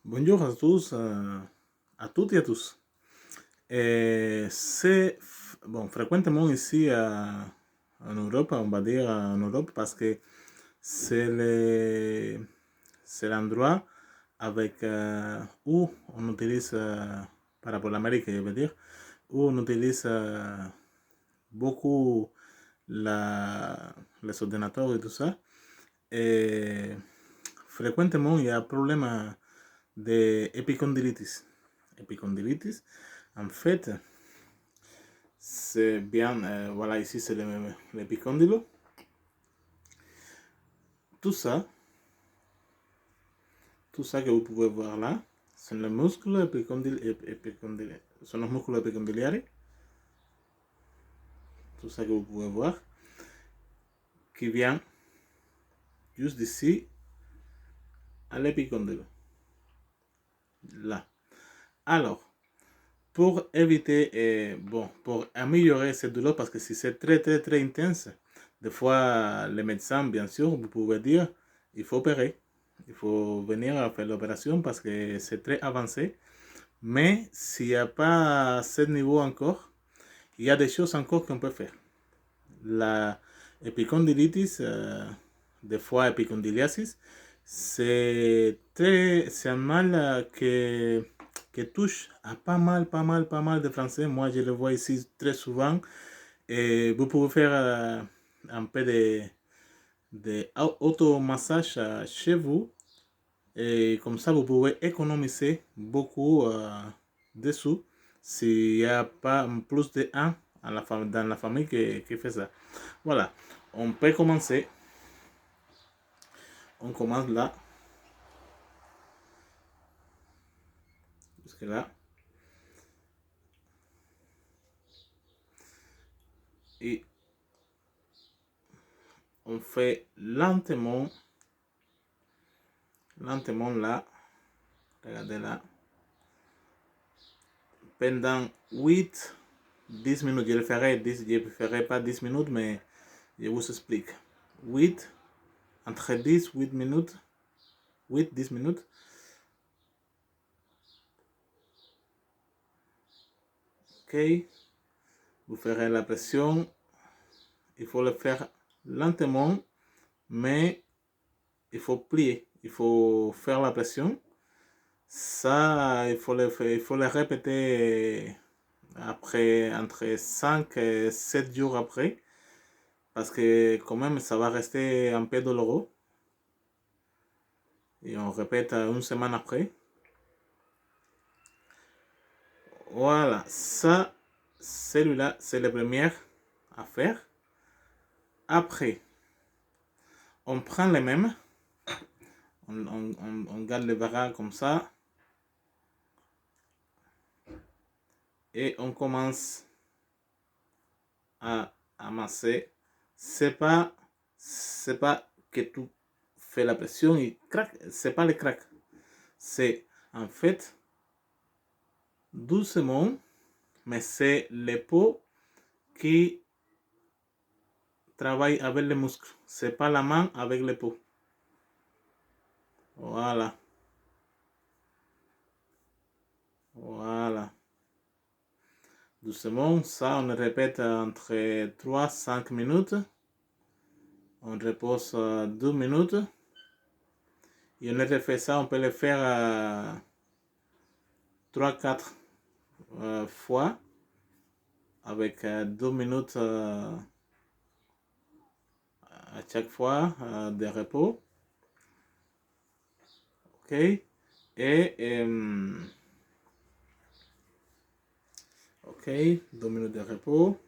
Bonjour à toutes et à tous. C'est fréquemment ici en Europe, on va dire en Europe, parce que c'est c'est l'endroit avec où on utilise, par rapport à l'Amérique, je veux dire, où on utilise beaucoup les ordinateurs et tout ça. Et fréquemment, il y a un problème d'épicondilitis. Épicondilitis, en fait, c'est bien, voilà, ici c'est l'épicondyle. Tout ça, tout ça que vous pouvez voir là, sont les muscles épicondyle, sont les muscles épicondyliaires. Tout ça que vous pouvez voir, qui vient juste d'ici à l'épicondyle. Là. Alors, pour éviter, pour améliorer cette douleur, parce que si c'est très intense, des fois, les médecins, bien sûr, vous pouvez dire, il faut opérer. Il faut venir faire l'opération parce que c'est très avancé. Mais s'il n'y a pas ce niveau encore, il y a des choses encore qu'on peut faire. La épicondylitis, des fois épicondyliasis, c'est un mal qui touche à pas mal de Français. Moi, je le vois ici très souvent. Et vous pouvez faire un peu de automassage chez vous. Et comme ça, vous pouvez économiser beaucoup de sous s'il n'y a pas plus de un dans la famille qui fait ça. Voilà, on peut commencer. On commence là, jusque là. Et on fait lentement, lentement là. Regardez là. Pendant 10 minutes, je le ferai, je ne ferai pas 10 minutes, mais je vous explique. 8, entre 8 minutes, 10 minutes. Ok, vous ferez la pression. Il faut le faire lentement, mais il faut plier. Il faut faire la pression. Ça, il faut le répéter après, entre 5 et 7 jours après, parce que quand même, ça va rester un peu douloureux. Et on répète une semaine après. Voilà, ça, celui-là, c'est le premier à faire. Après, on prend les mêmes, on garde les bras comme ça, et on commence à amasser. C'est pas que tu fais la pression et crac, c'est pas le crack. C'est en fait doucement, mais c'est les peaux qui travaillent avec les muscles. C'est pas la main avec les peaux. Voilà. Voilà. Doucement, ça on répète entre 3 5 minutes. On repose 2 minutes. Et on refait ça, on peut le faire 3-4 fois avec 2 minutes à chaque fois de repos. Ok. Et ok, 2 minutes de repos.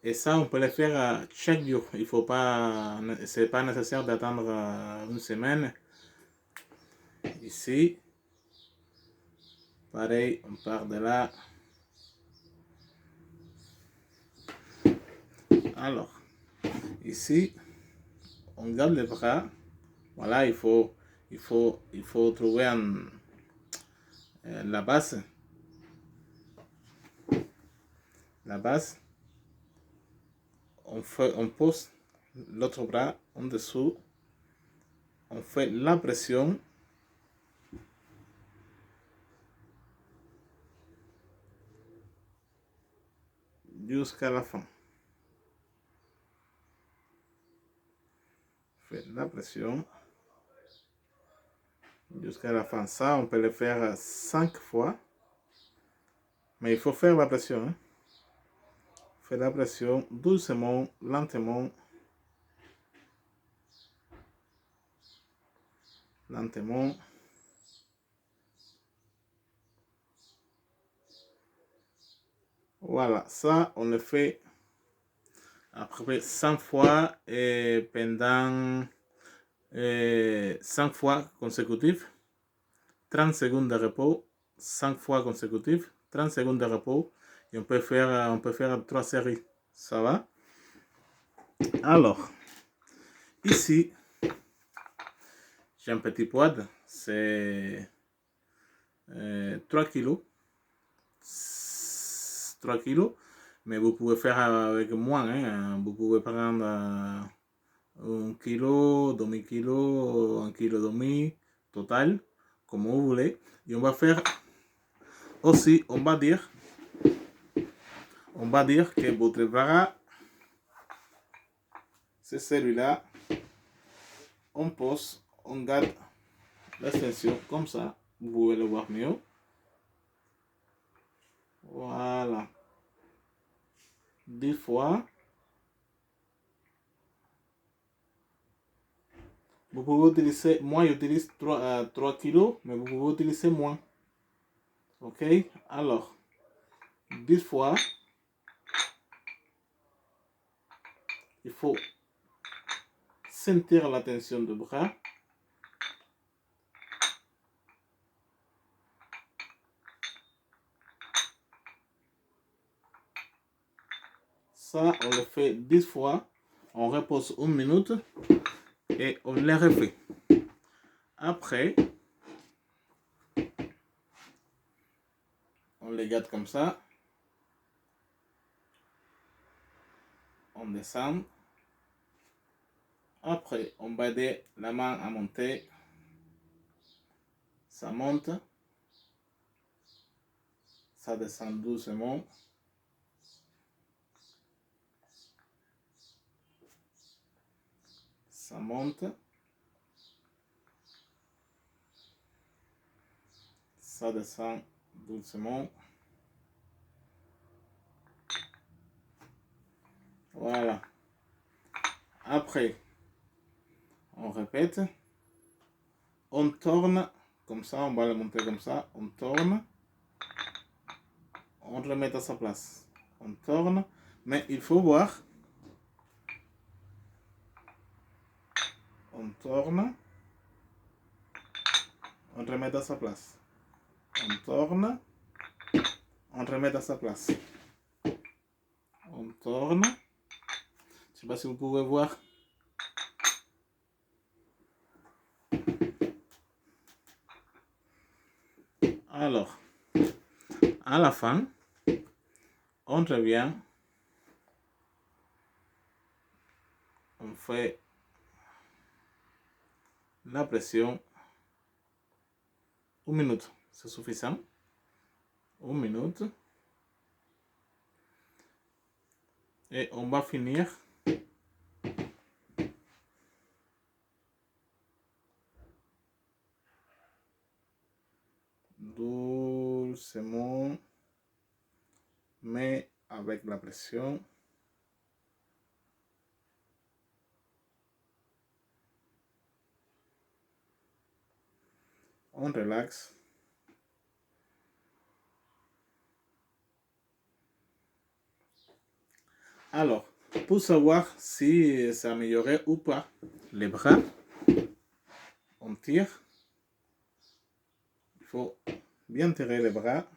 Et ça, on peut le faire chaque jour. Il faut pas, c'est pas nécessaire d'attendre une semaine. Ici, pareil, on part de là. Alors, ici, on garde les bras. Voilà, il faut trouver la base. La base. On pose l'autre bras en dessous On fait la pression jusqu'à la fin. Faites la pression jusqu'à la fin. Ça, on peut le faire 5 fois. Mais il faut faire la pression. Hein? Faites la pression doucement, lentement. Lentement. Voilà, ça, on le fait à peu près 100 fois et pendant 5 fois consécutifs. 30 secondes de repos, 5 fois consécutifs, 30 secondes de repos. Et on peut faire 3 séries. Ça va? Alors, ici, j'ai un petit poids. C'est 3 kilos. 3 kilos. Mais vous pouvez faire avec moins. Hein. Vous pouvez prendre 1 kilo, demi-kilo, 1 kilo demi, total, comme vous voulez. Et on va faire aussi, on va dire que votre bras, c'est celui-là. On pose, on garde l'extension comme ça. Vous pouvez le voir mieux. Voilà. 10 fois. Vous pouvez utiliser, moi j'utilise 3 kilos, mais vous pouvez utiliser moins. Ok? Alors, 10 fois. Il faut sentir la tension du bras. Ça, on le fait 10 fois. On repose 1 minute et on le refait. Après, on les garde comme ça. On descend. Après, on va aider la main à monter. Ça monte. Ça descend doucement. Ça monte. Ça descend doucement. Voilà. Après, on répète. On tourne. Comme ça, on va le monter comme ça. On tourne. On remet à sa place. On tourne. Mais il faut voir. On tourne. On remet à sa place. On tourne. On remet à sa place. On tourne. Je ne sais pas si vous pouvez voir. Alors, à la fin, on revient. On fait la pression. 1 minute, c'est suffisant. 1 minute. Et on va finir doucement, mais avec la pression. On relaxe. Alors, pour savoir si ça améliorait ou pas, les bras, on tire. Il faut bien tirer les bras.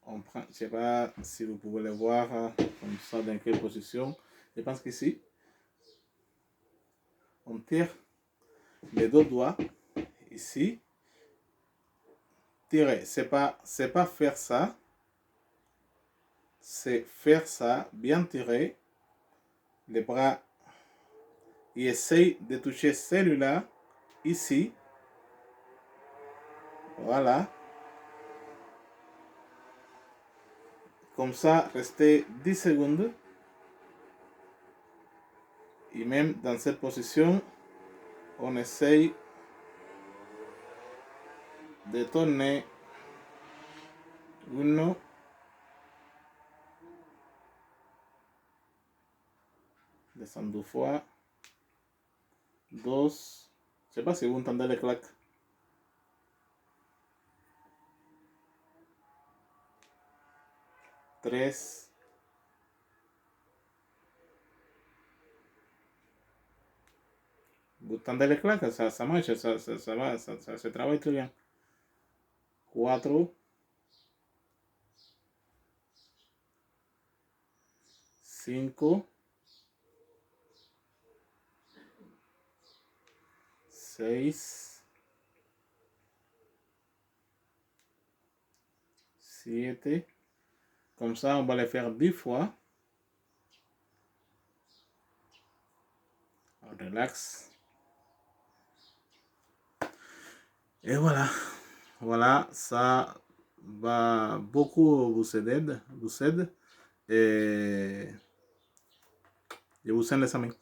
On prend, je ne sais pas si vous pouvez le voir comme ça, dans quelle position. Je pense qu'ici, on tire les deux doigts ici. Tirer, c'est pas faire ça, c'est faire ça, bien tirer, les bras et essaye de toucher celui-là ici. Voilà. Comme ça, restez 10 secondes. Et même dans cette position, on essaye de tourner 1, descendre 2 fois, 2, je ne sais pas si vous entendez les claques. 3, vous entendez les claques, ça marche, ça va, ça se travaille très bien. 4, 5, 6, 7. Comme ça, on va le faire 10 fois. On relaxe. Et voilà. Voilà, ça va beaucoup vous aider. Et je vous sens les amis.